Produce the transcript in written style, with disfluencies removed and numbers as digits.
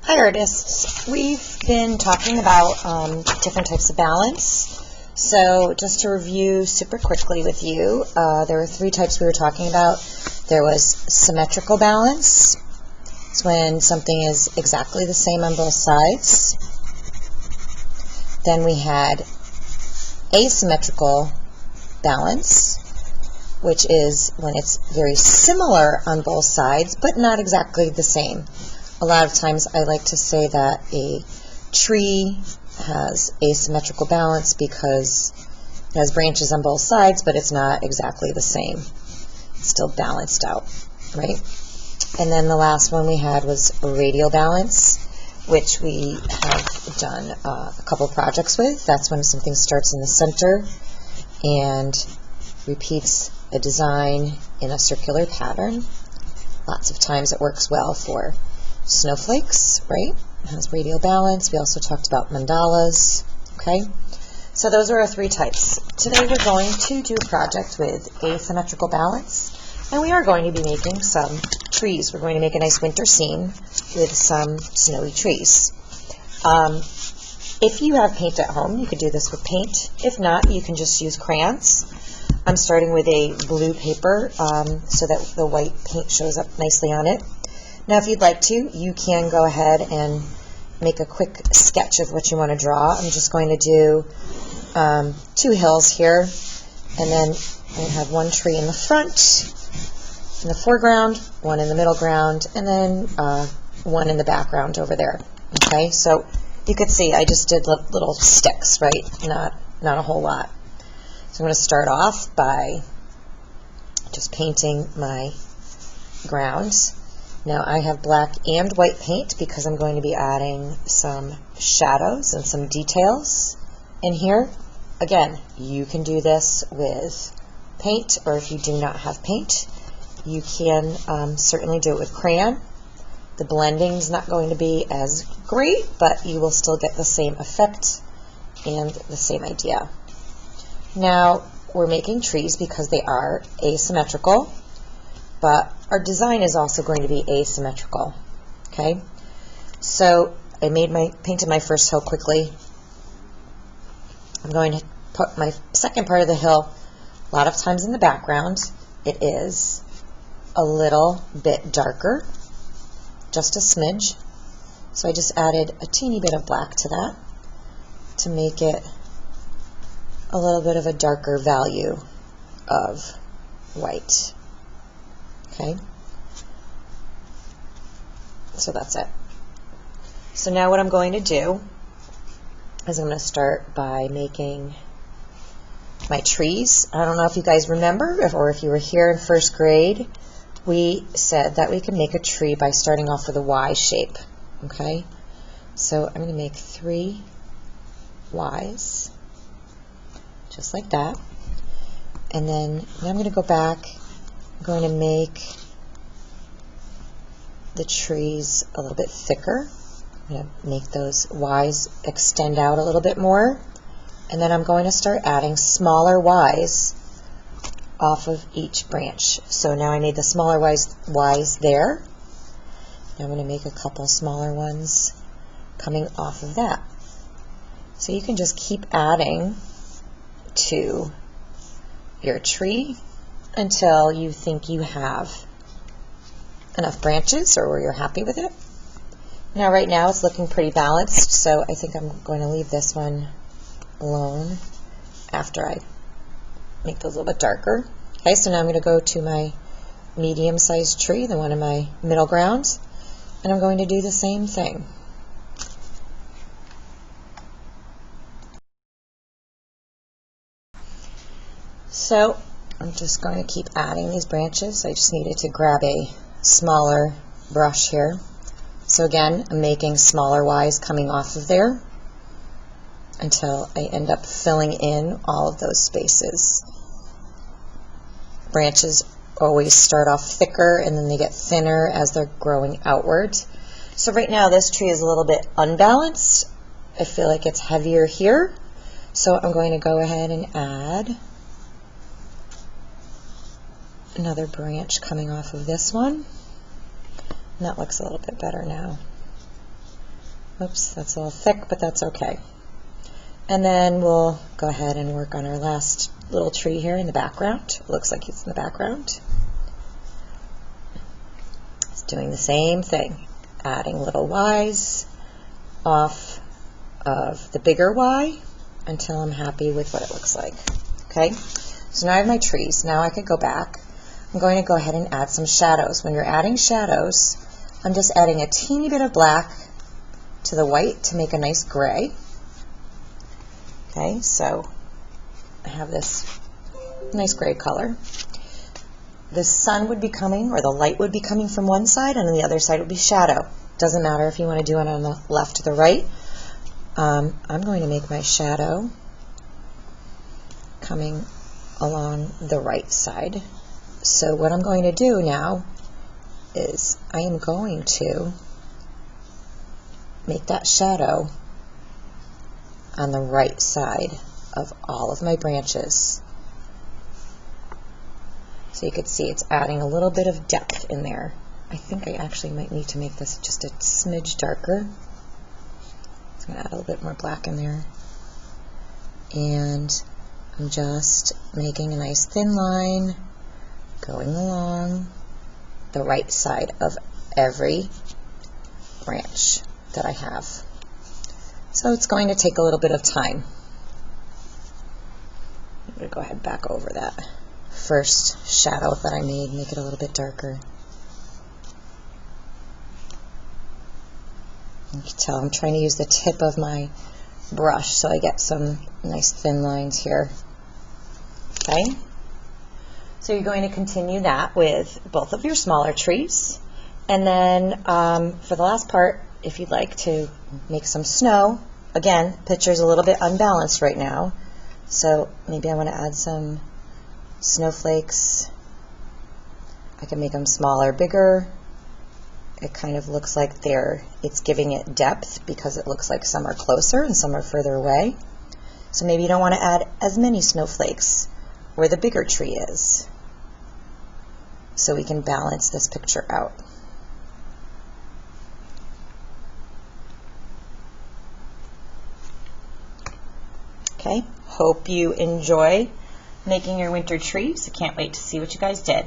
Hi artists, we've been talking about different types of balance. So just to review super quickly with you, there were three types we were talking about. There was symmetrical balance. It's when something is exactly the same on both sides. Then we had asymmetrical balance, which is when it's very similar on both sides, but not exactly the same. A lot of times I like to say that a tree has asymmetrical balance because it has branches on both sides, but it's not exactly the same. It's still balanced out, right? And then the last one we had was radial balance, which we have done a couple projects with. That's when something starts in the center and repeats a design in a circular pattern. Lots of times it works well for snowflakes, right? It has radial balance. We also talked about mandalas, okay? So those are our three types. Today we're going to do a project with asymmetrical balance, and we are going to be making some trees. We're going to make a nice winter scene with some snowy trees. If you have paint at home, you could do this with paint. If not, you can just use crayons. I'm starting with a blue paper so that the white paint shows up nicely on it. Now, if you'd like to, you can go ahead and make a quick sketch of what you want to draw. I'm just going to do two hills here, and then I have one tree in the front, in the foreground, one in the middle ground, and then one in the background over there. Okay, so you could see I just did little sticks, right? Not a whole lot. So I'm going to start off by just painting my grounds. Now I have black and white paint because I'm going to be adding some shadows and some details in here. Again, you can do this with paint, or if you do not have paint, you can certainly do it with crayon. The blending is not going to be as great, but you will still get the same effect and the same idea. Now we're making trees because they are asymmetrical, but our design is also going to be asymmetrical. Okay, so I painted my first hill quickly. I'm going to put my second part of the hill. A lot of times in the background, it is a little bit darker, just a smidge. So I just added a teeny bit of black to that to make it a little bit of a darker value of white. Okay, so that's it. So now what I'm going to do is I'm going to start by making my trees. I don't know if you guys remember, or if you were here in first grade, we said that we can make a tree by starting off with a Y shape. Okay, so I'm going to make 3 Ys, just like that. And then I'm going to go back. I'm going to make the trees a little bit thicker. I'm going to make those Ys extend out a little bit more. And then I'm going to start adding smaller Ys off of each branch. So now I made the smaller Ys there. Now I'm going to make a couple smaller ones coming off of that. So you can just keep adding to your tree until you think you have enough branches or where you're happy with it. Now right now it's looking pretty balanced, so I think I'm going to leave this one alone after I make those a little bit darker. Okay, so now I'm going to go to my medium-sized tree, the one in my middle ground, and I'm going to do the same thing. So I'm just going to keep adding these branches. I just needed to grab a smaller brush here. So again, I'm making smaller Ys coming off of there until I end up filling in all of those spaces. Branches always start off thicker and then they get thinner as they're growing outward. So right now this tree is a little bit unbalanced. I feel like it's heavier here. So I'm going to go ahead and add another branch coming off of this one. And that looks a little bit better now. Oops, that's a little thick, but that's okay. And then we'll go ahead and work on our last little tree here in the background. It looks like it's in the background. It's doing the same thing, adding little Y's off of the bigger Y until I'm happy with what it looks like. Okay, so now I have my trees. Now I could go back. I'm going to go ahead and add some shadows. When you're adding shadows, I'm just adding a teeny bit of black to the white to make a nice gray. Okay, so I have this nice gray color. The sun would be coming, or the light would be coming from one side, and on the other side would be shadow. Doesn't matter if you want to do it on the left or the right. I'm going to make my shadow coming along the right side. So what I'm going to do now is I am going to make that shadow on the right side of all of my branches. So you can see it's adding a little bit of depth in there. I think I actually might need to make this just a smidge darker. So I'm going to add a little bit more black in there. And I'm just making a nice thin line going along the right side of every branch that I have. So it's going to take a little bit of time. I'm going to go ahead back over that first shadow that I made, make it a little bit darker. You can tell I'm trying to use the tip of my brush so I get some nice thin lines here. Okay, so you're going to continue that with both of your smaller trees, and then for the last part, if you'd like to make some snow, again, picture's a little bit unbalanced right now, so maybe I want to add some snowflakes. I can make them smaller, bigger. It kind of looks like it's giving it depth because it looks like some are closer and some are further away. So maybe you don't want to add as many snowflakes where the bigger tree is, so we can balance this picture out. Okay, hope you enjoy making your winter trees. I can't wait to see what you guys did.